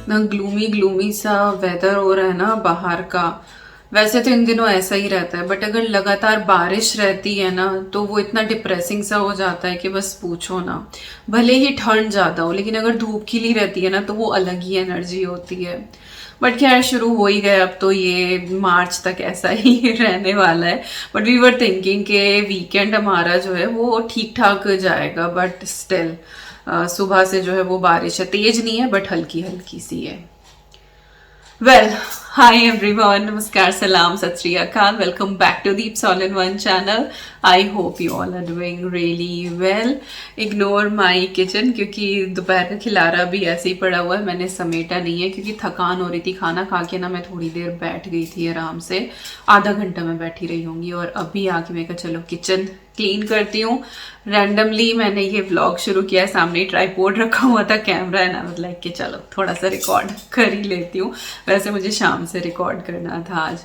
Gloomy gloomy सा weather हो रहा है ना बाहर का। वैसे तो इन दिनों ऐसा ही रहता है, बट अगर लगातार बारिश रहती है ना तो वो इतना डिप्रेसिंग सा हो जाता है कि बस पूछो ना। भले ही ठंड ज़्यादा हो, लेकिन अगर धूप खिली रहती है ना तो वो अलग ही एनर्जी होती है। बट खैर शुरू हो ही गए, अब तो ये मार्च तक ऐसा ही रहने वाला है। बट वी वर थिंकिंग कि वीकेंड हमारा जो है वो ठीक ठाक जाएगा, बट स्टिल सुबह से जो है वो बारिश है, तेज नहीं है बट हल्की हल्की सी है। वेल, हाय एवरीवन, नमस्कार, सलाम, सत श्री अकाल, welcome back to Deeps all in one channel. I hope you all are doing really well. Ignore my kitchen, क्योंकि दोपहर का खिलारा भी ऐसे ही पड़ा हुआ है, मैंने समेटा नहीं है क्योंकि थकान हो रही थी। खाना खा के ना मैं थोड़ी देर बैठ गई थी आराम से, आधा घंटा मैं बैठी रही होंगी, और अभी आके मैं कहा चलो किचन क्लीन करती हूँ। रैंडमली मैंने ये व्लॉग शुरू किया है, सामने ट्राइपॉड रखा हुआ था, कैमरा है ना, मतलब कि चलो थोड़ा सा रिकॉर्ड कर ही लेती हूँ। वैसे मुझे शाम से रिकॉर्ड करना था आज।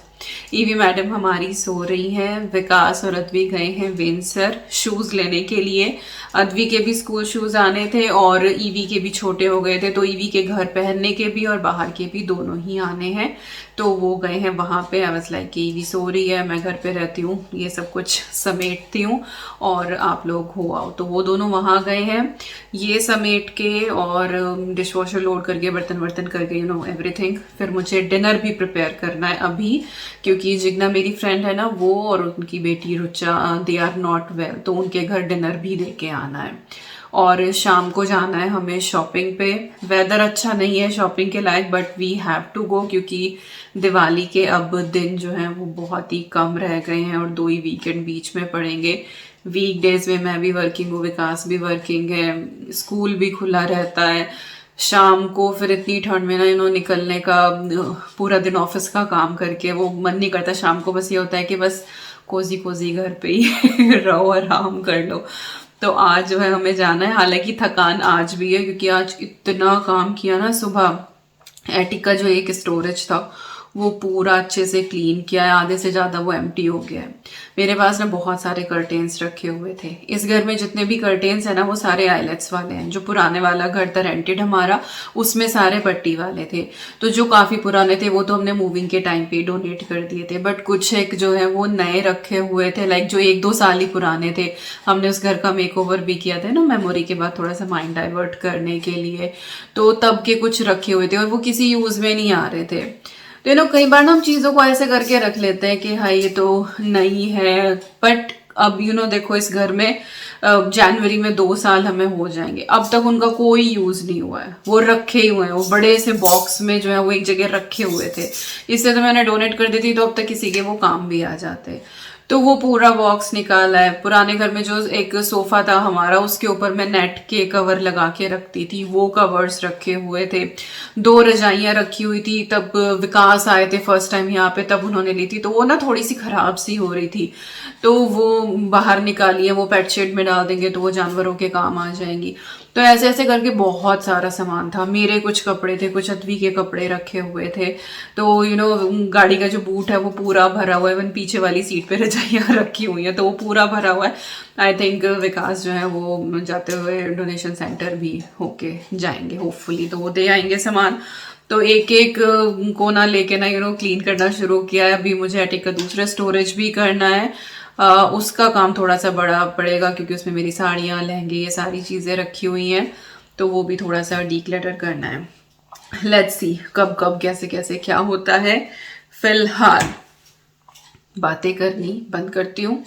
ईवी मैडम हमारी सो रही हैं, विकास और अद्वी गए हैं विंसर शूज़ लेने के लिए। अद्वी के भी स्कूल शूज़ आने थे और ईवी के भी छोटे हो गए थे, तो ईवी के घर पहनने के भी और बाहर के भी दोनों ही आने हैं, तो वो गए हैं वहाँ पे। आई वाज लाइक कि ईवी सो रही है, मैं घर पे रहती हूँ, ये सब कुछ समेटती हूँ और आप लोग हो आओ, तो वो दोनों वहाँ गए हैं। ये समेट के और डिश वॉशर लोड करके, बर्तन वर्तन करके, यू नो एवरीथिंग। फिर मुझे डिनर भी प्रिपेयर करना है अभी, क्योंकि जिग्ना मेरी फ्रेंड है ना, वो और उनकी बेटी Rucha, they are not well, तो उनके घर डिनर भी लेके आना है। और शाम को जाना है हमें शॉपिंग पे। वेदर अच्छा नहीं है शॉपिंग के लायक, but we have to go, क्योंकि दिवाली के अब दिन जो हैं वो बहुत ही कम रह गए हैं और 2 ही वीकेंड बीच में पड़ेंगे। वीकडेज में मैं भी वर्किंग हूँ, विकास भी वर्किंग है, स्कूल भी खुला रहता है। शाम को फिर इतनी ठंड में ना निकलने का, पूरा दिन ऑफिस का काम करके वो मन नहीं करता। शाम को बस ये होता है कि बस कोजी कोजी घर पे ही रहो, आराम कर लो। तो आज जो है हमें जाना है, हालांकि थकान आज भी है क्योंकि आज इतना काम किया ना सुबह। एटिक का जो एक स्टोरेज था वो पूरा अच्छे से क्लीन किया है, आधे से ज़्यादा वो एम्प्टी हो गया है। मेरे पास ना बहुत सारे कर्टेन्स रखे हुए थे। इस घर में जितने भी कर्टेन्स हैं ना वो सारे आइलेट्स वाले हैं। जो पुराने वाला घर था रेंटेड हमारा, उसमें सारे पट्टी वाले थे, तो जो काफ़ी पुराने थे वो तो हमने मूविंग के टाइम पे डोनेट कर दिए थे। बट कुछ एक जो है वो नए रखे हुए थे, लाइक जो 1-2 साल ही पुराने थे। हमने उस घर का मेकओवर भी किया था ना मेमोरी के बाद, थोड़ा सा माइंड डाइवर्ट करने के लिए, तो तब के कुछ रखे हुए थे और वो किसी यूज़ में नहीं आ रहे थे। तो कई बार ना हम चीज़ों को ऐसे करके रख लेते हैं कि हाँ ये तो नहीं है, बट अब देखो इस घर में जनवरी में 2 साल हमें हो जाएंगे, अब तक उनका कोई यूज़ नहीं हुआ है, वो रखे ही हुए हैं, वो बड़े से बॉक्स में जो है वो एक जगह रखे हुए थे। इससे तो मैंने डोनेट कर दी थी, तो अब तक किसी के वो काम भी आ जाते। तो वो पूरा बॉक्स निकाला है। पुराने घर में जो एक सोफा था हमारा, उसके ऊपर मैं नेट के कवर लगा के रखती थी, वो कवर्स रखे हुए थे। 2 रजाइयाँ रखी हुई थी, तब विकास आए थे फर्स्ट टाइम यहाँ पे, तब उन्होंने ली थी, तो वो ना थोड़ी सी खराब सी हो रही थी, तो वो बाहर निकाली है, वो पेट शेड में डाल देंगे तो वो जानवरों के काम आ जाएंगी। तो ऐसे ऐसे करके बहुत सारा सामान था। मेरे कुछ कपड़े थे, कुछ अद्वी के कपड़े रखे हुए थे, तो गाड़ी का जो बूट है वो पूरा भरा हुआ है, इवन पीछे वाली सीट पे रजाइयाँ रखी हुई हैं तो वो पूरा भरा हुआ है। आई थिंक विकास जो है वो जाते हुए डोनेशन सेंटर भी होके जाएंगे होपफुली, तो वो दे आएंगे सामान। तो एक एक कोना लेके ना क्लीन करना शुरू किया है। अभी मुझे एटिक का दूसरा स्टोरेज भी करना है, उसका काम थोड़ा सा बड़ा पड़ेगा क्योंकि उसमें मेरी साड़ियाँ, लहंगे, ये सारी चीज़ें रखी हुई हैं, तो वो भी थोड़ा सा डीक्लटर करना है। लेट्स सी कब कब कैसे कैसे क्या होता है। फिलहाल बातें करनी बंद करती हूँ,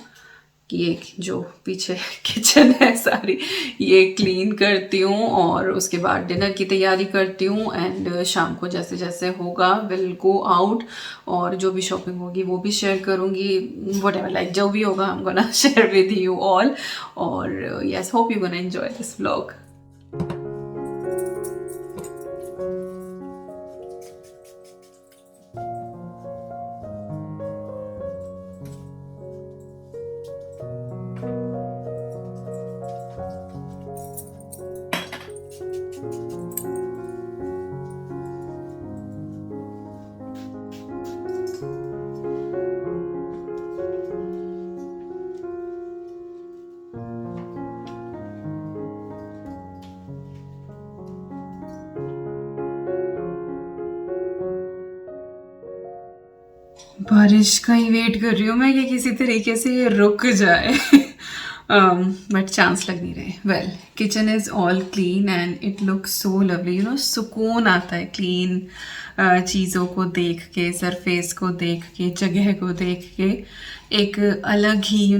कि ये जो पीछे किचन है सारी ये क्लीन करती हूँ और उसके बाद डिनर की तैयारी करती हूँ। एंड शाम को जैसे जैसे होगा विल गो आउट, और जो भी शॉपिंग होगी वो भी शेयर करूँगी, वट एवर, लाइक जो भी होगा I am gonna share with you all. और yes, hope you gonna enjoy this vlog. बारिश का ही वेट कर रही हूँ मैं कि किसी तरीके से ये रुक जाए बट चांस लग नहीं रहे। Well, kitchen is all clean and it looks so lovely, सुकून आता है क्लीन चीज़ों को देख के, सरफेस को देख के, जगह को देख के, एक अलग ही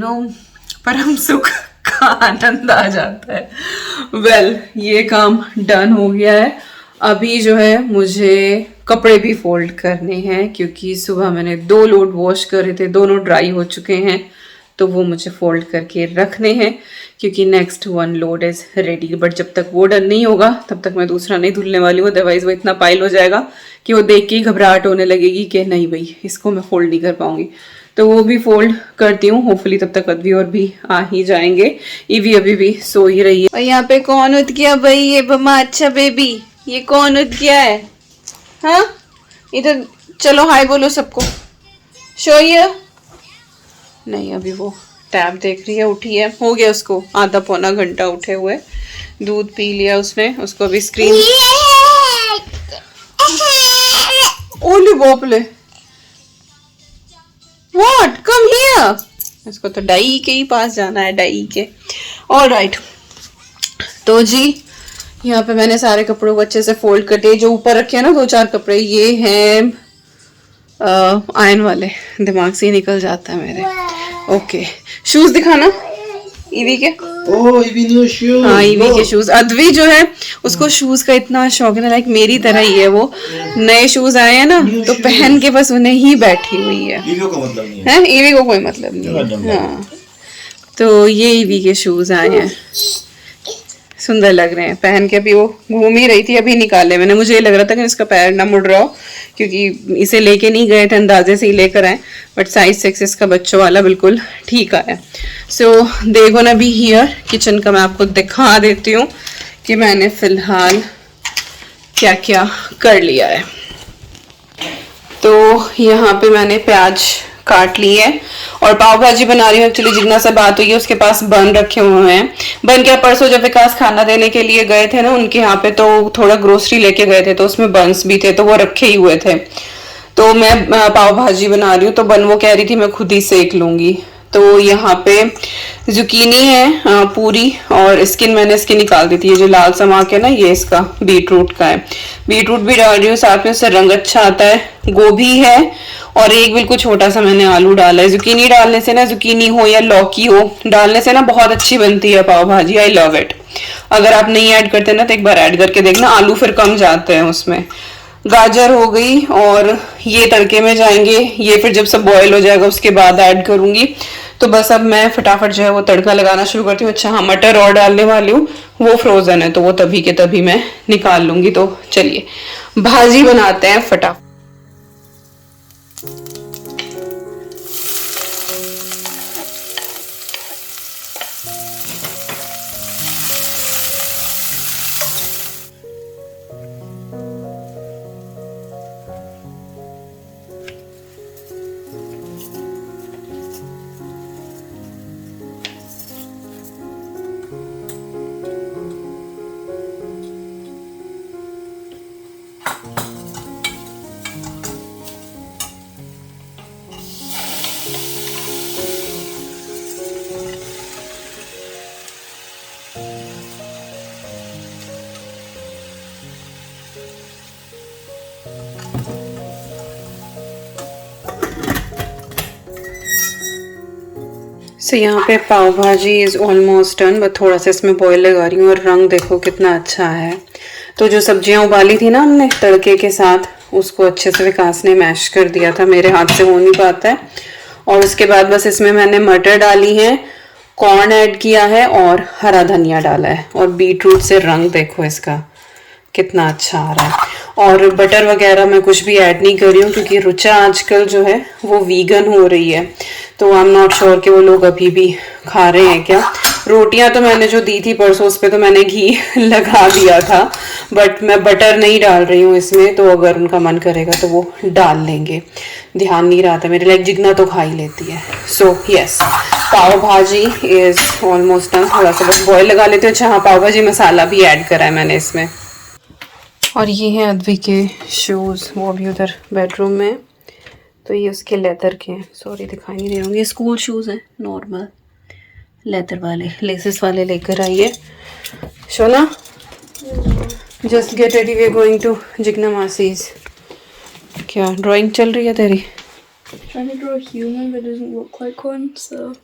परम सुख का आनंद आ जाता है। वेल, ये काम डन हो गया है। अभी जो है मुझे कपड़े भी फोल्ड करने हैं क्योंकि सुबह मैंने 2 लोड वॉश करे थे, दोनों ड्राई हो चुके हैं, तो वो मुझे फोल्ड करके रखने हैं क्योंकि next 1 load is ready. But जब तक वो डन नहीं होगा तब तक मैं दूसरा नहीं धुलने वाली हूँ, अदरवाइज वो इतना पाइल हो जाएगा कि वो देख के ही घबराहट होने लगेगी कि नहीं भाई इसको मैं फोल्ड नहीं कर पाऊंगी। तो वो भी फोल्ड करती हूँ, होपफुली तब तक अद्वी और भी आ ही जाएंगे। ईवी अभी भी सो ही रही है। और यहाँ पे कौन उठ गया भाई? ये बमा अच्छा बेबी, ये कौन उठ गया है? हाँ, इधर चलो, हाय बोलो सबको, शो ये। नहीं, अभी वो टैब देख रही है, उठी है, हो गया उसको आधा पौना घंटा उठे हुए, दूध पी लिया उसने, उसको अभी स्क्रीन। ओली बोपले, व्हाट, कम हियर। इसको तो डाई के ही पास जाना है, डाई के। ऑलराइट, तो जी यहाँ पे मैंने सारे कपड़ों को अच्छे से फोल्ड कर दिए। जो ऊपर रखे हैं ना 2-4 कपड़े, ये हैं आयन वाले, दिमाग से ही निकल जाता है मेरे। ओके, शूज दिखाना ईवी के। ओह, ईवी न्यू शूज। हाँ, ईवी के शूज। अद्वी जो है उसको शूज का इतना शौक है, लाइक मेरी तरह ही है वो। नए शूज आए हैं ना तो पहन के बस उन्हें ही बैठी हुई है। ईवी को मतलब नहीं है, ईवी को कोई मतलब नहीं है। हाँ, तो ये ईवी के शूज आए हैं, सुंदर लग रहे हैं पहन के। अभी वो घूम ही रही थी, अभी निकाले मैंने। मुझे ये लग रहा था कि इसका पैर ना मुड़ रहा हो क्योंकि इसे लेके नहीं गए थे, अंदाजे से ही लेकर आए, बट साइज 6 इसका बच्चों वाला बिल्कुल ठीक आया। So they gonna be here. Kitchen का मैं आपको दिखा देती हूँ कि मैंने फिलहाल क्या क्या कर लिया है। तो यहाँ पे मैंने प्याज काट ली है और पाव भाजी बना रही हूँ। एक्चुअली जितना सा बात हुई है उसके पास बन रखे हुए हैं। बन क्या, परसों जब विकास खाना देने के लिए गए थे ना उनके यहाँ पे, तो थोड़ा ग्रोसरी लेके गए थे तो उसमें बन्स भी थे, तो वो रखे ही हुए थे। तो मैं पाव भाजी बना रही हूँ तो बन वो कह रही थी मैं खुद ही सेक लूंगी। तो यहाँ पे जुकीनी है पूरी, और स्किन मैंने इसकी निकाल दी थी, ये जो लाल समाक है ना ये इसका बीटरूट का है। बीटरूट भी डाल रही हूँ, साथ में उससे रंग अच्छा आता है। गोभी है और एक बिल्कुल छोटा सा मैंने आलू डाला है। जुकीनी डालने से ना, जुकीनी हो या लौकी हो डालने से ना बहुत अच्छी बनती है पाव भाजी। I love it. अगर आप नहीं ऐड करते ना तो एक बार ऐड करके देखना, आलू फिर कम जाते हैं उसमें। गाजर हो गई और ये तड़के में जाएंगे, ये फिर जब सब बॉयल हो जाएगा उसके बाद ऐड करूंगी। तो बस अब मैं फटाफट जो है वो तड़का लगाना शुरू करती हूँ। अच्छा हाँ, मटर और डालने वाली हूँ, वो फ्रोजन है तो वो तभी के तभी मैं निकाल लूंगी। तो चलिए भाजी बनाते हैं फटाफट। सो यहाँ पे पाव भाजी इज़ ऑलमोस्ट डन, बट थोड़ा सा इसमें बॉईल लगा रही हूँ और रंग देखो कितना अच्छा है। तो जो सब्जियाँ उबाली थी ना हमने तड़के के साथ, उसको अच्छे से विकास ने मैश कर दिया था, मेरे हाथ से हो नहीं पाता है। और उसके बाद बस इसमें मैंने मटर डाली है, कॉर्न ऐड किया है और हरा धनिया डाला है। और बीटरूट से रंग देखो इसका कितना अच्छा आ रहा है। और बटर वगैरह मैं कुछ भी ऐड नहीं कर रही हूँ क्योंकि रुचा आजकल जो है वो वीगन हो रही है, तो आई एम नॉट श्योर कि वो लोग अभी भी खा रहे हैं क्या। रोटियां तो मैंने जो दी थी परसों उस पर तो मैंने घी लगा दिया था, बट मैं बटर नहीं डाल रही हूँ इसमें, तो अगर उनका मन करेगा तो वो डाल लेंगे। ध्यान नहीं रहा था मेरे, लाइक जिगना तो खा ही लेती है। सो यस, पाव भाजी इज ऑलमोस्ट डन। थोड़ा सा बस बॉयल लगा लेते हैं। अच्छा हाँ, पाव भाजी मसाला भी ऐड करा है मैंने इसमें। और ये है अद्वी के शूज़, वो भी उधर बेडरूम में। तो ये उसके लेदर के हैं, सॉरी दिखाई नहीं दे रहे होंगे, स्कूल शूज़ हैं नॉर्मल लेदर वाले, लेसेस वाले लेकर आइए। Shona just get ready, we are going to Jigna मासीज। क्या ड्राइंग चल रही है तेरी? Trying to draw a human but it doesn't look like one, so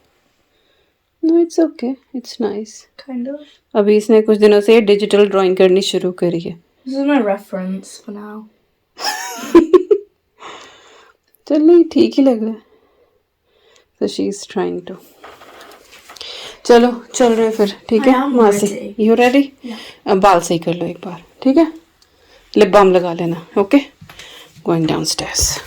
no it's okay, it's nice. kind of. अभी इसने कुछ दिनों से डिजिटल ड्राइंग करनी शुरू करी है। This is my reference for now. चल नहीं, ठीक ही लग रहा है। So she is trying to. चलो चल रहे हैं फिर, ठीक है I am मासी? ready. You ready? अब बाल सही कर लो एक बार, ठीक है? लिप बाम लगा लेना, okay? Going downstairs.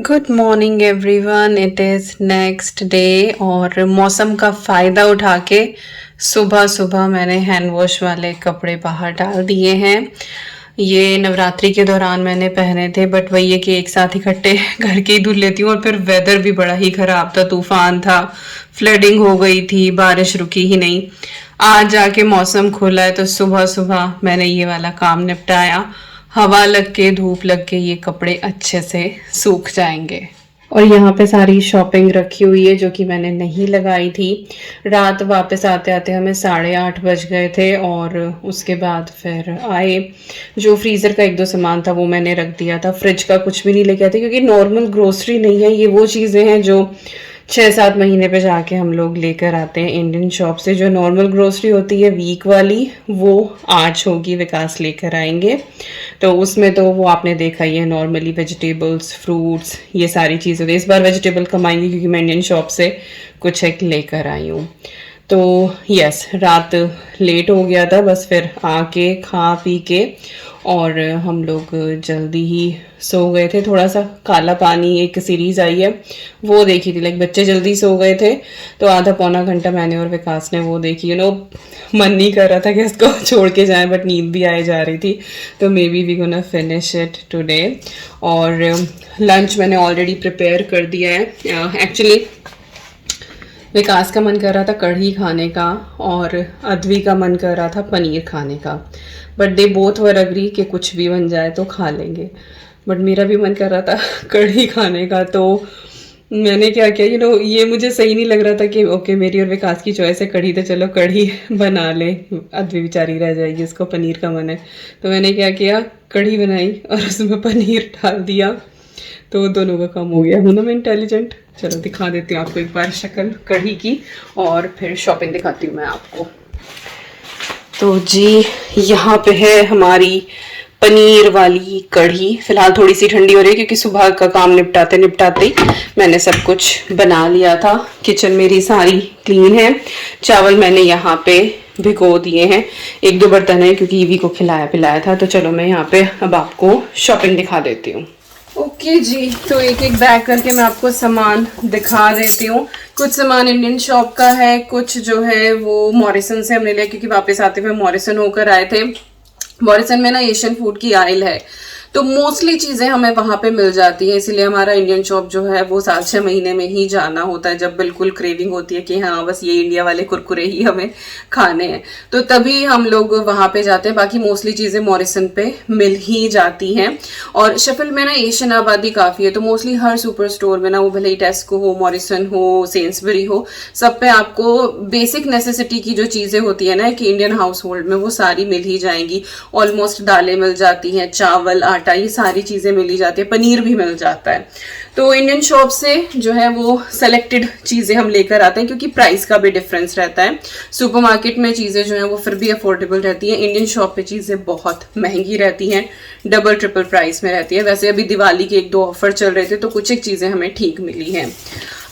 Good morning everyone, it is next day और मौसम का फ़ायदा उठा के सुबह सुबह मैंने हैंड वॉश वाले कपड़े बाहर डाल दिए हैं। ये नवरात्रि के दौरान मैंने पहने थे, बट वही है कि एक साथ इकट्ठे घर के ही धुल लेती हूँ। और फिर वेदर भी बड़ा ही ख़राब था, तूफ़ान था, फ्लडिंग हो गई थी, बारिश रुकी ही नहीं। आज जाके मौसम खुला है तो सुबह सुबह मैंने ये वाला काम निपटाया। हवा लग के धूप लग के ये कपड़े अच्छे से सूख जाएंगे। और यहाँ पे सारी शॉपिंग रखी हुई है जो कि मैंने नहीं लगाई थी। रात वापस आते आते हमें 8:30 बज गए थे और उसके बाद फिर आए। जो फ्रीज़र का 1-2 सामान था वो मैंने रख दिया था। फ्रिज का कुछ भी नहीं लेके आते क्योंकि नॉर्मल ग्रोसरी नहीं है, ये वो चीज़ें हैं जो 6-7 महीने पे जाके हम लोग लेकर आते हैं इंडियन शॉप से। जो नॉर्मल ग्रोसरी होती है वीक वाली, वो आज होगी, विकास लेकर आएंगे। तो उसमें तो वो आपने देखा ही है, नॉर्मली वेजिटेबल्स, फ्रूट्स, ये सारी चीज़ होती है। इस बार वेजिटेबल कम आएंगी क्योंकि मैं इंडियन शॉप से कुछ एक लेकर आई हूँ। तो यस, रात लेट हो गया था, बस फिर आके खा पी के और हम लोग जल्दी ही सो गए थे। थोड़ा सा काला पानी एक सीरीज़ आई है वो देखी थी, लाइक बच्चे जल्दी सो गए थे तो आधा पौना घंटा मैंने और विकास ने वो देखी। मन नहीं कर रहा था कि इसको छोड़ के जाएं, बट नींद भी आए जा रही थी। तो maybe we gonna finish it today. और लंच मैंने ऑलरेडी प्रिपेयर कर दिया है। एक्चुअली विकास का मन कर रहा था कढ़ी खाने का और अद्वी का मन कर रहा था पनीर खाने का, but they both were agree कि कुछ भी बन जाए तो खा लेंगे। बट मेरा भी मन कर रहा था कढ़ी खाने का, तो मैंने क्या किया, ये मुझे सही नहीं लग रहा था कि ओके मेरी और विकास की चॉइस है कढ़ी, तो चलो कढ़ी बना ले, अद्वी बेचारी रह जाएगी, उसको पनीर का मन है। तो मैंने क्या किया, कढ़ी बनाई और उसमें पनीर डाल दिया, तो दोनों का काम हो गया। हूँ ना मैं इंटेलिजेंट। चलो दिखा देती हूँ आपको एक बार शक्ल कढ़ी की और फिर शॉपिंग दिखाती हूँ मैं आपको। तो जी यहाँ पे है हमारी पनीर वाली कढ़ी। फिलहाल थोड़ी सी ठंडी हो रही है क्योंकि सुबह का काम निपटाते निपटाते ही मैंने सब कुछ बना लिया था। किचन मेरी सारी क्लीन है। चावल मैंने यहाँ पे भिगो दिए हैं, 1-2 बर्तन है क्योंकि ईवी को खिलाया पिलाया था। तो चलो मैं यहाँ पे अब आपको शॉपिंग दिखा देती हूँ। ओके जी, तो एक एक बैग करके मैं आपको सामान दिखा देती हूँ। कुछ सामान इंडियन शॉप का है, कुछ जो है वो मॉरिसन से हमने लिया क्योंकि वापस आते हुए मॉरिसन होकर आए थे। मॉरिसन में ना एशियन फूड की आइल है, तो मोस्टली चीज़ें हमें वहाँ पे मिल जाती हैं। इसलिए हमारा इंडियन शॉप जो है वो 7-6 महीने में ही जाना होता है, जब बिल्कुल क्रेविंग होती है कि हाँ बस ये इंडिया वाले कुरकुरे ही हमें खाने हैं, तो तभी हम लोग वहाँ पे जाते हैं। बाकी मोस्टली चीज़ें मॉरिसन पे मिल ही जाती हैं। और शेफील्ड में ना एशियन आबादी काफ़ी है, तो मोस्टली हर सुपर स्टोर में ना, वो भले ही टेस्को हो, मॉरिसन हो, सेंसबरी हो, सब पे आपको बेसिक नेसेसिटी की जो चीज़ें होती है ना कि इंडियन हाउस होल्ड में, वो सारी मिल ही जाएंगी। ऑलमोस्ट दालें मिल जाती हैं, चावल, आटा, ये सारी चीज़ें मिल ही जाती है, पनीर भी मिल जाता है। तो इंडियन शॉप से जो है वो सेलेक्टेड चीज़ें हम लेकर आते हैं क्योंकि प्राइस का भी डिफरेंस रहता है। सुपरमार्केट में चीज़ें जो हैं वो फिर भी अफोर्डेबल रहती हैं, इंडियन शॉप पे चीज़ें बहुत महंगी रहती हैं, डबल ट्रिपल प्राइस में रहती है। वैसे अभी दिवाली के 1-2 ऑफर चल रहे थे तो कुछ एक चीज़ें हमें ठीक मिली हैं।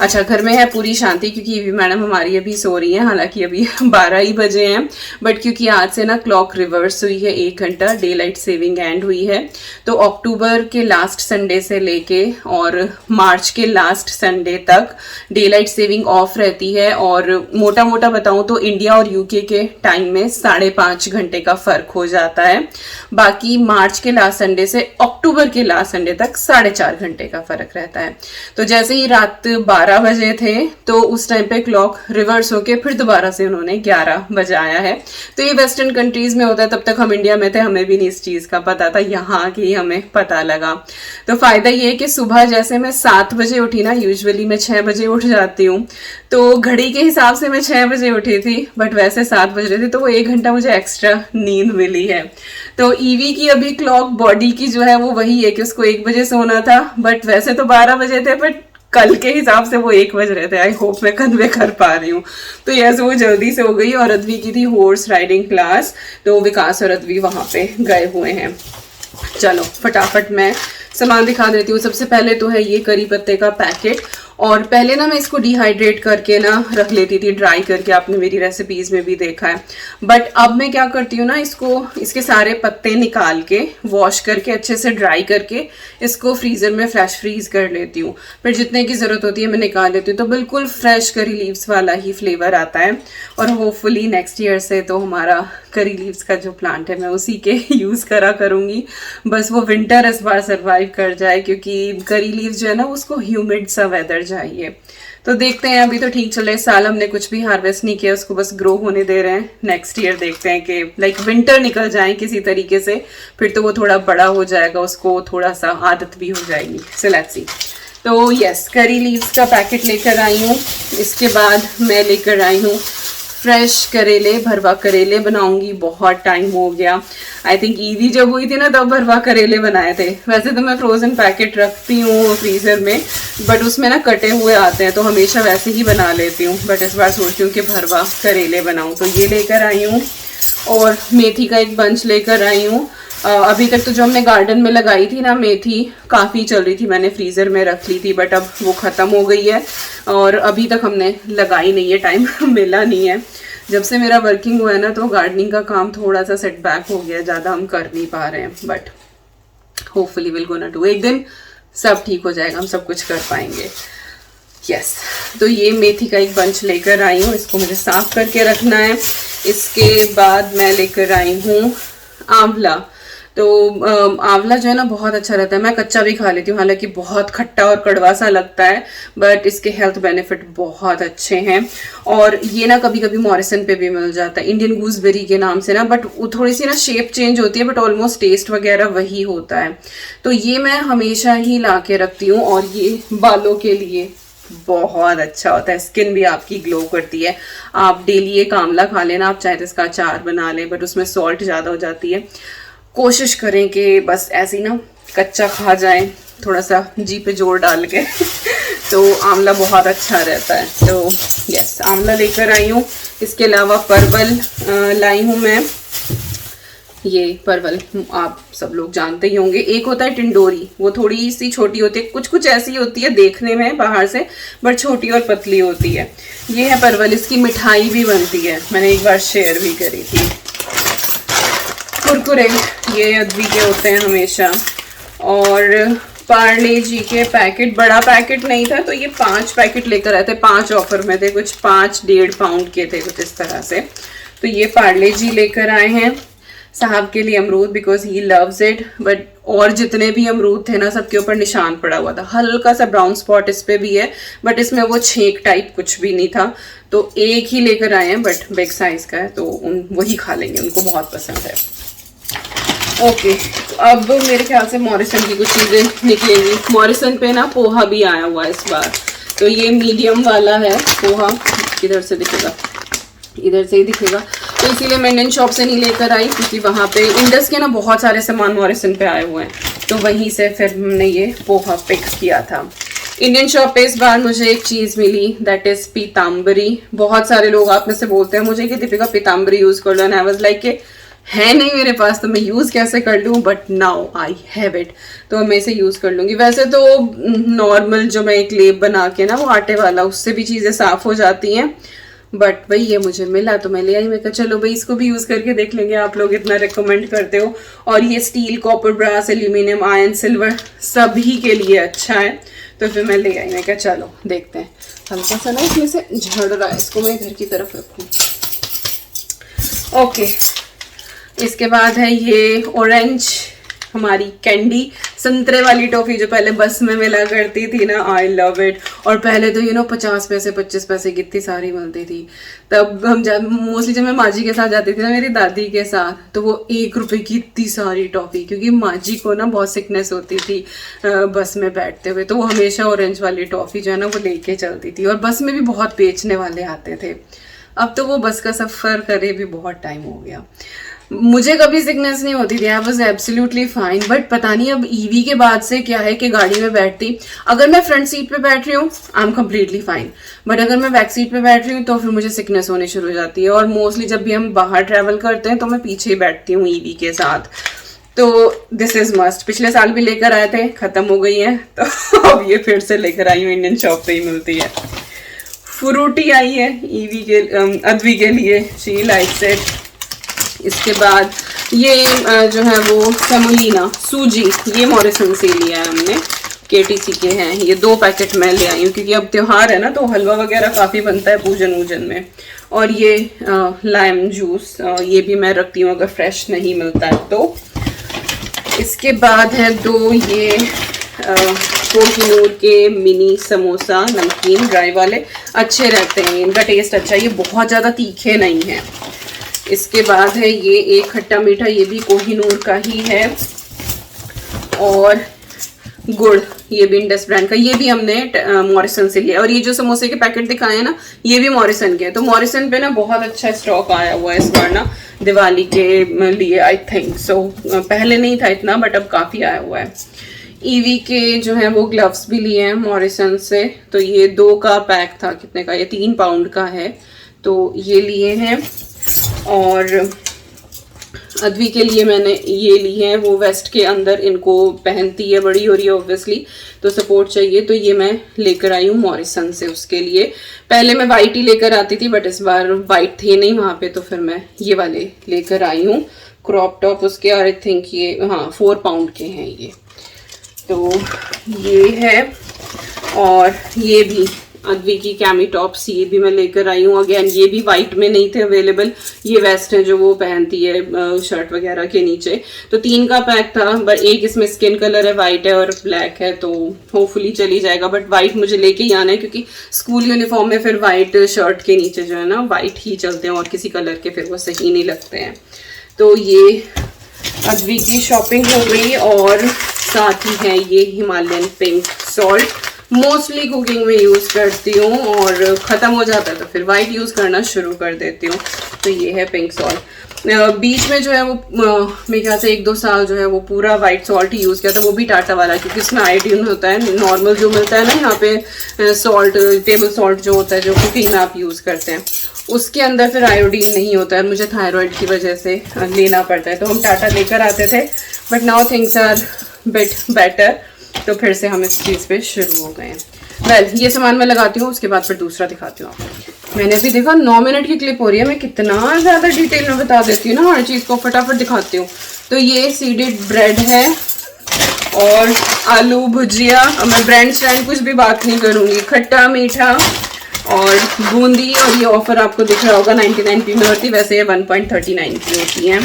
अच्छा, घर में है पूरी शांति क्योंकि ईवी मैडम हमारी अभी सो रही है, हालांकि अभी 12 ही बजे हैं, बट क्योंकि आज से ना क्लॉक रिवर्स हुई है, 1 घंटा डे लाइट सेविंग एंड हुई है। तो अक्टूबर के लास्ट संडे से लेके और मार्च के लास्ट संडे तक डे लाइट सेविंग ऑफ रहती है, और मोटा मोटा बताऊं तो इंडिया और यूके के टाइम में 5.5 घंटे का फर्क हो जाता है। बाकी मार्च के लास्ट संडे से अक्टूबर के लास्ट संडे तक 4.5 घंटे का फर्क रहता है। तो जैसे ही रात 12 बजे थे तो उस टाइम पे क्लॉक रिवर्स होके फिर दोबारा से उन्होंने 11 बजाया है। तो ये वेस्टर्न कंट्रीज में होता है, तब तक हम इंडिया में थे, हमें भी नहीं इस चीज का पता था, यहाँ आके ही हमें पता लगा। तो फायदा ये है कि सुबह जैसे मैं 7 बजे उठी ना, यूजुअली मैं 6 बजे उठ जाती हूँ, तो घड़ी के हिसाब से मैं 6 बजे उठी थी, बट वैसे 7 बज रहे थे, तो वो 1 घंटा मुझे एक्स्ट्रा नींद मिली है। तो ईवी की अभी क्लॉक बॉडी की जो है वो वही है कि उसको 1 बजे सोना था, बट वैसे तो 12 बजे थे, बट कल के हिसाब से वो 1 बज रहे थे। आई होप मैं कन्वे कर पा रही हूँ। तो यस, वो जल्दी से हो गई। और अद्वी की थी हॉर्स राइडिंग क्लास, तो विकास और अद्वी वहां पे गए हुए हैं। चलो फटाफट मैं सामान दिखा देती हूँ। सबसे पहले तो है ये करी पत्ते का पैकेट, और पहले ना मैं इसको डिहाइड्रेट करके ना रख लेती थी, ड्राई करके, आपने मेरी रेसिपीज में भी देखा है। बट अब मैं क्या करती हूँ ना, इसको इसके सारे पत्ते निकाल के वॉश करके अच्छे से ड्राई करके इसको फ्रीजर में फ्रेश फ्रीज कर लेती हूँ। फिर जितने की जरूरत होती है मैं निकाल लेती हूँ, तो बिल्कुल फ्रेश करी लीव्स वाला ही फ्लेवर आता है। और होपफुली नेक्स्ट ईयर से तो हमारा करी लीव्स का जो प्लांट है मैं उसी के यूज करा करूंगी। बस वो विंटर इस बार सर्वाइव कर जाए, क्योंकि करी लीव्स जो है ना उसको ह्यूमिड सा वेदर चाहिए। तो देखते हैं, अभी तो ठीक चल रहा है। इस साल हमने कुछ भी हार्वेस्ट नहीं किया, उसको बस ग्रो होने दे रहे हैं। नेक्स्ट ईयर देखते हैं कि लाइक विंटर निकल जाए किसी तरीके से, फिर तो वो थोड़ा बड़ा हो जाएगा, उसको थोड़ा सा आदत भी हो जाएगी। So let's see. तो यस, करी लीव्स का पैकेट लेकर आई हूँ। इसके बाद मैं लेकर आई हूँ फ्रेश करेले, भरवा करेले बनाऊंगी। बहुत टाइम हो गया, आई थिंक ईवी जब हुई थी ना तब भरवा करेले बनाए थे। वैसे तो मैं फ्रोजन पैकेट रखती हूँ फ्रीजर में, बट उसमें ना कटे हुए आते हैं, तो हमेशा वैसे ही बना लेती हूँ। बट इस बार सोचती हूँ कि भरवा करेले बनाऊँ, तो ये लेकर आई हूँ। और मेथी का एक बंच लेकर आई हूँ। अभी तक तो जो हमने गार्डन में लगाई थी ना मेथी, काफ़ी चल रही थी, मैंने फ्रीज़र में रख ली थी, बट अब वो ख़त्म हो गई है और अभी तक हमने लगाई नहीं है, टाइम मिला नहीं है। जब से मेरा वर्किंग हुआ है ना, तो गार्डनिंग का काम थोड़ा सा सेटबैक हो गया, ज़्यादा हम कर नहीं पा रहे हैं, but hopefully will gonna do. एक दिन सब ठीक हो जाएगा, हम सब कुछ कर पाएंगे। यस, तो ये मेथी का एक बंच लेकर आई हूँ, इसको मुझे साफ करके रखना है। इसके बाद मैं लेकर आई हूँ आंवला। तो आंवला जो है ना बहुत अच्छा रहता है, मैं कच्चा भी खा लेती हूँ, हालांकि बहुत खट्टा और कड़वा सा लगता है, बट इसके हेल्थ बेनिफिट बहुत अच्छे हैं। और ये ना कभी कभी मॉरिसन पे भी मिल जाता है, इंडियन गूसबेरी के नाम से ना, बट वो थोड़ी सी ना शेप चेंज होती है, बट ऑलमोस्ट टेस्ट वगैरह वही होता है। तो ये मैं हमेशा ही ला के रखती हूँ, और ये बालों के लिए बहुत अच्छा होता है, स्किन भी आपकी ग्लो करती है। आप डेली एक आंवला खा लेना, आप चाहे तो इसका अचार बना लें, बट उसमें सॉल्ट ज़्यादा हो जाती है। कोशिश करें कि बस ऐसी ना कच्चा खा जाएं, थोड़ा सा जी पे जोर डाल के तो आंवला बहुत अच्छा रहता है। तो यस, आंवला लेकर आई हूँ। इसके अलावा परवल लाई हूँ मैं। ये परवल आप सब लोग जानते ही होंगे। एक होता है टिंडोरी, वो थोड़ी सी छोटी होती है, कुछ कुछ ऐसी होती है देखने में बाहर से, बट छोटी और पतली होती है। ये है परवल, इसकी मिठाई भी बनती है, मैंने एक बार शेयर भी करी थी। कुरकुरे ये अद्वी के होते हैं हमेशा। और पार्ले जी के पैकेट, बड़ा पैकेट नहीं था तो ये 5 पैकेट लेकर आए थे, 5 ऑफर में थे, कुछ 5-1.5 पाउंड के थे, कुछ इस तरह से। तो ये पार्ले जी लेकर आए हैं साहब के लिए अमरूद, because he loves it. But और जितने भी अमरूद थे ना, सबके ऊपर निशान पड़ा हुआ था, हल्का सा ब्राउन स्पॉट इस पे भी है, बट इसमें वो छेक टाइप कुछ भी नहीं था। तो एक ही लेकर आए हैं, बट बिग साइज का है, तो वही खा लेंगे, उनको बहुत पसंद है। ओके, तो अब मेरे ख्याल से मॉरिसन की कुछ चीज़ें निकलेंगी। मॉरिसन पे ना पोहा भी आया हुआ है इस बार, तो ये मीडियम वाला है पोहा। किधर से दिखेगा? इधर से ही दिखेगा। तो इसीलिए मैं इंडियन शॉप से नहीं लेकर आई, क्योंकि वहाँ पे इंडस के ना बहुत सारे सामान मॉरिसन पे आए हुए हैं, तो वहीं से फिर हमने ये पोहा पिक किया था। इंडियन शॉप पे इस बार मुझे एक चीज़ मिली, दैट इज़ पीताम्बरी। बहुत सारे लोग आप में से बोलते हैं मुझे कि दीपिका पीताम्बरी यूज़ कर लो, एंड आई वाज लाइक है नहीं मेरे पास तो मैं यूज़ कैसे कर लूँ, but now I have it, तो मैं इसे यूज़ कर लूँगी। वैसे तो नॉर्मल जो मैं एक लेप बना के ना वो आटे वाला, उससे भी चीज़ें साफ़ हो जाती हैं, बट भाई ये मुझे मिला तो मैं ले आई। मैं कहा चलो भाई इसको भी यूज़ करके देख लेंगे, आप लोग इतना रिकमेंड करते हो। और ये steel, copper, brass, aluminium, iron, silver सभी के लिए अच्छा है, तो फिर मैं ले आई। मैं कहा चलो देखते हैं। हल्का सा ना इसमें से झड़ रहा है, इसको मैं इधर की तरफ रखूँ। ओके, इसके बाद है ये ऑरेंज हमारी कैंडी, संतरे वाली टॉफी जो पहले बस में मिला करती थी ना, आई लव इट। और पहले तो 50 पैसे 25 पैसे कितनी सारी मिलती थी। तब हम मोस्टली जब मैं माजी के साथ जाती थी ना, मेरी दादी के साथ, तो वो 1 रुपए की इतनी सारी टॉफी, क्योंकि माजी को ना बहुत सिकनेस होती थी बस में बैठते हुए, तो वो हमेशा ऑरेंज वाली टॉफी जो है ना वो लेके चलती थी। और बस में भी बहुत बेचने वाले आते थे। अब तो वो बस का सफ़र करे भी बहुत टाइम हो गया। मुझे कभी सिकनेस नहीं होती थी, I was absolutely fine. But पता नहीं अब ईवी के बाद से क्या है कि गाड़ी में बैठती, अगर मैं फ्रंट सीट पे बैठ रही हूँ I am completely fine, but अगर मैं बैक सीट पे बैठ रही हूँ तो फिर मुझे सिकनेस होनी शुरू हो जाती है। और मोस्टली जब भी हम बाहर ट्रैवल करते हैं तो मैं पीछे ही बैठती हूँ ईवी के साथ। तो दिस इज मस्ट। पिछले साल भी लेकर आए थे, खत्म हो गई है, तो अब ये फिर से लेकर आई हूँ, इंडियन शॉप पे ही मिलती है। फ्रूटी आई है ईवी के अद्वी के लिए, शी लाइक्स इट। इसके बाद ये जो है वो सेमोलिना सूजी, ये मॉरिसन से लिया है हमने, केटीसी के हैं ये। 2 पैकेट मैं ले आई हूँ क्योंकि अब त्योहार है ना, तो हलवा वगैरह काफ़ी बनता है पूजन वूजन में। और ये लाइम जूस, ये भी मैं रखती हूँ अगर फ्रेश नहीं मिलता है तो। इसके बाद है 2 ये कोहिनूर के मिनी समोसा नमकीन ड्राई वाले, अच्छे रहते हैं, इनका टेस्ट अच्छा है, ये बहुत ज़्यादा तीखे नहीं है। इसके बाद है ये एक खट्टा मीठा, ये भी कोहिनूर का ही है। और गुड़, ये भी इंडस ब्रांड का, ये भी हमने मॉरिसन से लिया। और ये जो समोसे के पैकेट दिखाए हैं ना, ये भी मॉरिसन के हैं। तो मॉरिसन पे ना बहुत अच्छा स्टॉक आया हुआ है इस बार ना, दिवाली के लिए आई थिंक सो। पहले नहीं था इतना, बट अब काफ़ी आया हुआ है। ईवी के जो है वो ग्लव्स भी लिए हैं मॉरिसन से, तो ये 2 का पैक था, कितने का, ये 3 पाउंड का है, तो ये लिए हैं। और अद्वी के लिए मैंने ये ली है, वो वेस्ट के अंदर इनको पहनती है, बड़ी हो रही है ऑब्वियसली, तो सपोर्ट चाहिए, तो ये मैं लेकर आई हूँ मॉरिसन से उसके लिए। पहले मैं वाइट ही लेकर आती थी, बट इस बार वाइट थे नहीं वहाँ पे, तो फिर मैं ये वाले लेकर आई हूँ क्रॉप टॉप उसके। और आई थिंक ये 4 पाउंड के हैं ये, तो ये है। और ये भी अद्वी की कैमी टॉप्स, ये भी मैं लेकर आई हूँ। अगेन ये भी वाइट में नहीं थे अवेलेबल, ये वेस्ट है जो वो पहनती है शर्ट वगैरह के नीचे, तो 3 का पैक था। बट एक इसमें स्किन कलर है, वाइट है और ब्लैक है, तो होपफुली चली जाएगा। बट वाइट मुझे लेके ही आना है, क्योंकि स्कूल यूनिफॉर्म में फिर वाइट शर्ट के नीचे जो है ना वाइट ही चलते हैं, और किसी कलर के फिर वो सही नहीं लगते हैं। तो ये अद्वी की शॉपिंग हो गई। और साथ ही है ये Himalayan pink salt, mostly cooking में यूज़ करती हूँ, और ख़त्म हो जाता है तो फिर वाइट यूज़ करना शुरू कर देती हूँ। तो ये है पिंक सॉल्ट। बीच में जो है वो मेरे ख्याल से 1-2 साल जो है वो पूरा वाइट सॉल्ट ही यूज़ किया था, वो भी टाटा वाला, क्योंकि इसमें आयोडीन होता है। नॉर्मल जो मिलता है ना यहाँ पे सॉल्ट, टेबल सॉल्ट जो होता है जो कुकिंग में आप यूज़ करते हैं, उसके अंदर फिर आयोडीन नहीं होता है। मुझे थायराइड की वजह से लेना पड़ता है, तो हम टाटा लेकर आते थे, but now things are bit better, तो फिर से हम इस चीज़ पे शुरू हो गए हैं। वेल, ये सामान मैं लगाती हूँ, उसके बाद फिर दूसरा दिखाती हूँ आपको। मैंने अभी देखा 9 मिनट की क्लिप हो रही है, मैं कितना ज़्यादा डिटेल में बता देती हूँ ना, हर चीज़ को फटाफट दिखाती हूँ। तो ये सीडेड ब्रेड है और आलू भुजिया, मैं ब्रांड स्टैंड कुछ भी बात नहीं करूँगी, खट्टा मीठा और बूंदी। और ये ऑफर आपको दिख रहा होगा 99p में होती, वैसे ये 1.39 की होती है।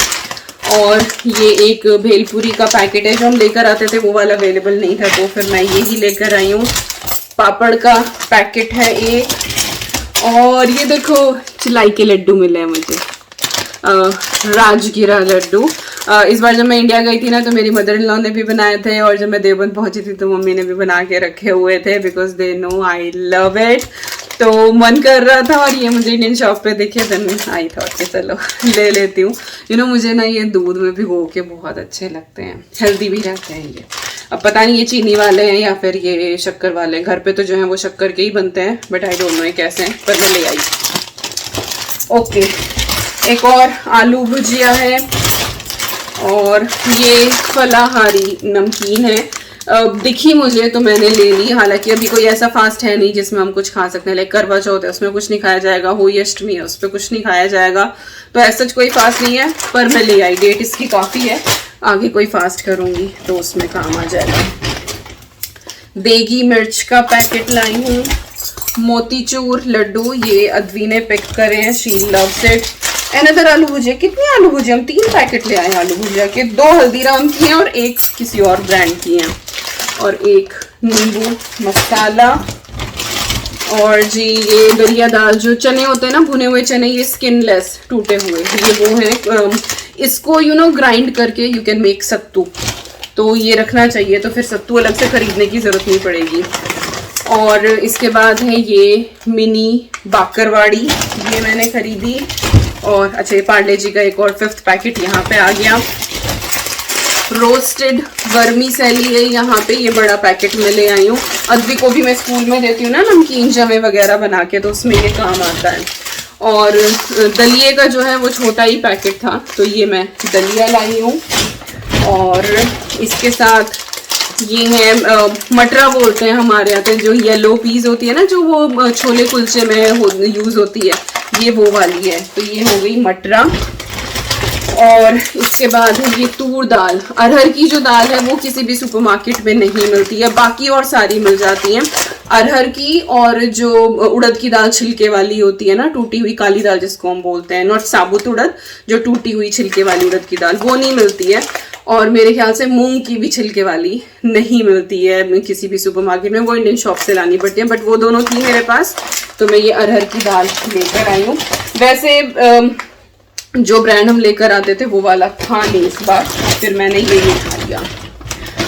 और ये एक भेलपुरी का पैकेट है, जो हम लेकर आते थे वो वाला अवेलेबल नहीं था, तो फिर मैं ये ही लेकर आई हूँ। पापड़ का पैकेट है एक। और ये देखो चिलाई के लड्डू मिले हैं मुझे, राजगिरा लड्डू। इस बार जब मैं इंडिया गई थी ना, तो मेरी मदर इन लॉ ने भी बनाए थे, और जब मैं देवबंद पहुंची थी तो मम्मी ने भी बना के रखे हुए थे, because they know I love it. तो मन कर रहा था, और ये मुझे इंडियन शॉप पे दिखे, देन आई थॉट कि चलो ले लेती हूँ। मुझे ना ये दूध में भिगो के बहुत अच्छे लगते हैं, हेल्दी भी रहते हैं ये। अब पता नहीं ये चीनी वाले हैं या फिर ये शक्कर वाले हैं, घर पे तो जो है वो शक्कर के ही बनते हैं, बट आई डोंट नो ये कैसे हैं, पर मैं ले आई। ओके, एक और आलू भुजिया है, और ये फलाहारी नमकीन है, दिखी मुझे तो मैंने ले ली। हालांकि अभी कोई ऐसा फास्ट है नहीं जिसमें हम कुछ खा सकते हैं, लाइक करवा चौथ है उसमें कुछ नहीं खाया जाएगा, होली अष्टमी है उस पर कुछ नहीं खाया जाएगा, तो ऐसा कोई फास्ट नहीं है। पर मैं ले आई, डेट इसकी काफ़ी है, आगे कोई फास्ट करूँगी तो उसमें काम आ जाएगा। देगी मिर्च का पैकेट लाई हूँ। मोतीचूर लड्डू, ये अद्वी ने पिक करे हैं, शी लव्स इट। अनदर आलू भुजिया, कितनी आलू भुजिया, हम 3 पैकेट ले आए हैं आलू भुजिया के, 2 हल्दीराम की हैं और 1 किसी और ब्रांड की हैं, और 1 नींबू मसाला। और जी ये दलिया दाल, जो चने होते हैं ना भुने हुए चने, ये स्किनलेस टूटे हुए, ये वो हैं। इसको ग्राइंड करके यू कैन मेक सत्तू, तो ये रखना चाहिए, तो फिर सत्तू अलग से खरीदने की ज़रूरत नहीं पड़ेगी। और इसके बाद है ये मिनी बाकरवाड़ी, ये मैंने खरीदी। और अच्छा, ये पार्ले जी का एक और 5th पैकेट यहाँ पे आ गया। रोस्टेड वर्मीसेली है यहाँ पे, ये बड़ा पैकेट में ले आई हूँ। अद्वी को भी मैं स्कूल में देती हूँ ना नमकीन जमे वगैरह बना के, तो उसमें ये काम आता है। और दलिए का जो है वो छोटा ही पैकेट था, तो ये मैं दलिया लाई हूँ। और इसके साथ ये है मटरा बोलते हैं हमारे यहाँ पे, जो येलो पीस होती है ना, जो वो छोले कुलचे में यूज़ होती है, ये वो वाली है, तो ये हो गई मटरा। और इसके बाद है ये तूर दाल, अरहर की जो दाल है वो किसी भी सुपरमार्केट में नहीं मिलती है, बाकी और सारी मिल जाती हैं। अरहर की और जो उड़द की दाल छिलके वाली होती है ना, टूटी हुई काली दाल जिसको हम बोलते हैं, नॉट साबुत उड़द, जो टूटी हुई छिलके वाली उड़द की दाल, वो नहीं मिलती है। और मेरे ख्याल से मूंग की भी छिलके वाली नहीं मिलती है किसी भी सुपरमार्केट में, वो इंडियन शॉप से लानी पड़ती है, बट वो दोनों थी मेरे पास, तो मैं ये अरहर की दाल लेकर आई हूँ। वैसे जो ब्रांड हम लेकर आते थे वो वाला था नहीं इस बार, फिर मैंने ये खा लिया।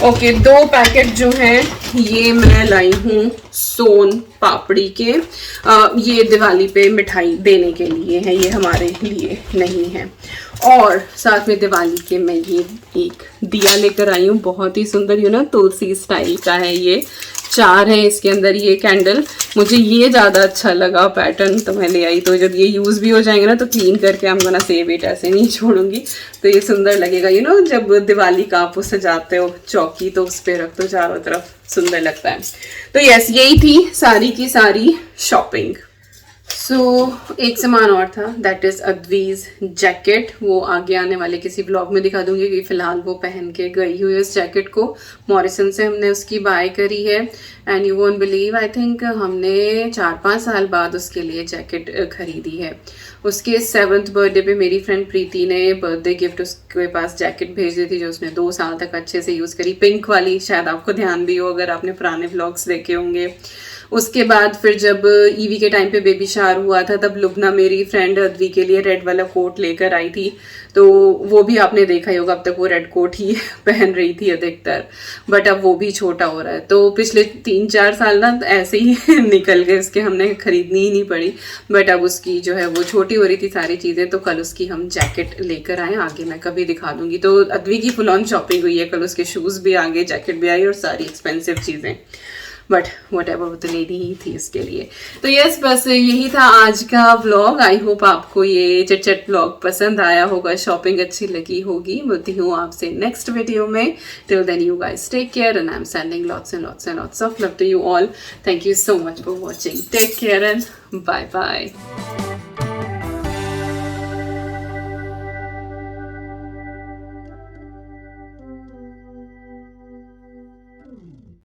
ओके, 2 पैकेट जो हैं ये मैं लाई हूँ सोन पापड़ी के, ये दिवाली पे मिठाई देने के लिए है, ये हमारे लिए नहीं है। और साथ में दिवाली के मैं ये एक दिया लेकर आई हूँ, बहुत ही सुंदर तुलसी स्टाइल का है, ये 4 है इसके अंदर ये कैंडल। मुझे ये ज़्यादा अच्छा लगा पैटर्न, तो मैं ले आई। तो जब ये यूज़ भी हो जाएंगे ना तो क्लीन करके हम गोना सेव इट, ऐसे नहीं छोड़ूंगी, तो ये सुंदर लगेगा। जब दिवाली का आप उसे सजाते हो चौकी, तो उस पर रख दो चारों तरफ, सुंदर लगता है। तो यस, यही थी सारी की सारी शॉपिंग। एक सामान और था, दैट इज अद्वीज जैकेट, वो आगे आने वाले किसी ब्लॉग में दिखा दूंगी, क्योंकि फिलहाल वो पहन के गई हुई है इस जैकेट को। मॉरिसन से हमने उसकी बाय करी है, and you won't believe, I think हमने 4-5 साल बाद उसके लिए जैकेट खरीदी है। उसके 7th बर्थडे पे मेरी फ्रेंड प्रीति ने बर्थडे गिफ्ट उसके पास जैकेट भेज दी थी, जो उसने 2 साल तक अच्छे से यूज़ करी, पिंक वाली, शायद आपको ध्यान भी हो अगर आपने पुराने व्लॉग्स देखे होंगे। उसके बाद फिर जब ईवी के टाइम पे बेबी शावर हुआ था, तब लुबना मेरी फ्रेंड अद्वी के लिए रेड वाला कोट लेकर आई थी, तो वो भी आपने देखा ही होगा। अब तक वो रेड कोट ही पहन रही थी अधिकतर, बट अब वो भी छोटा हो रहा है। तो पिछले 3-4 साल ना ऐसे ही निकल गए उसके, हमने खरीदनी ही नहीं पड़ी, बट अब उसकी जो है वो छोटी हो रही थी सारी चीज़ें, तो कल उसकी हम जैकेट लेकर आए, आगे मैं कभी दिखा दूंगी। तो अद्वी की फुल ऑन शॉपिंग हुई है, कल उसके शूज़ भी आ गए, जैकेट भी आई और सारी एक्सपेंसिव चीज़ें, बट वट एवर, वो तो लेडी ही थी उसके लिए। तो यस, बस यही था आज का व्लॉग। आई होप आपको ये चट व्लॉग पसंद आया होगा, शॉपिंग अच्छी लगी होगी। मिलती हूँ आपसे नेक्स्ट वीडियो में। Till then you guys take care, and I am sending lots and lots and lots of love to you all. Thank you so much for watching. Take care and bye bye.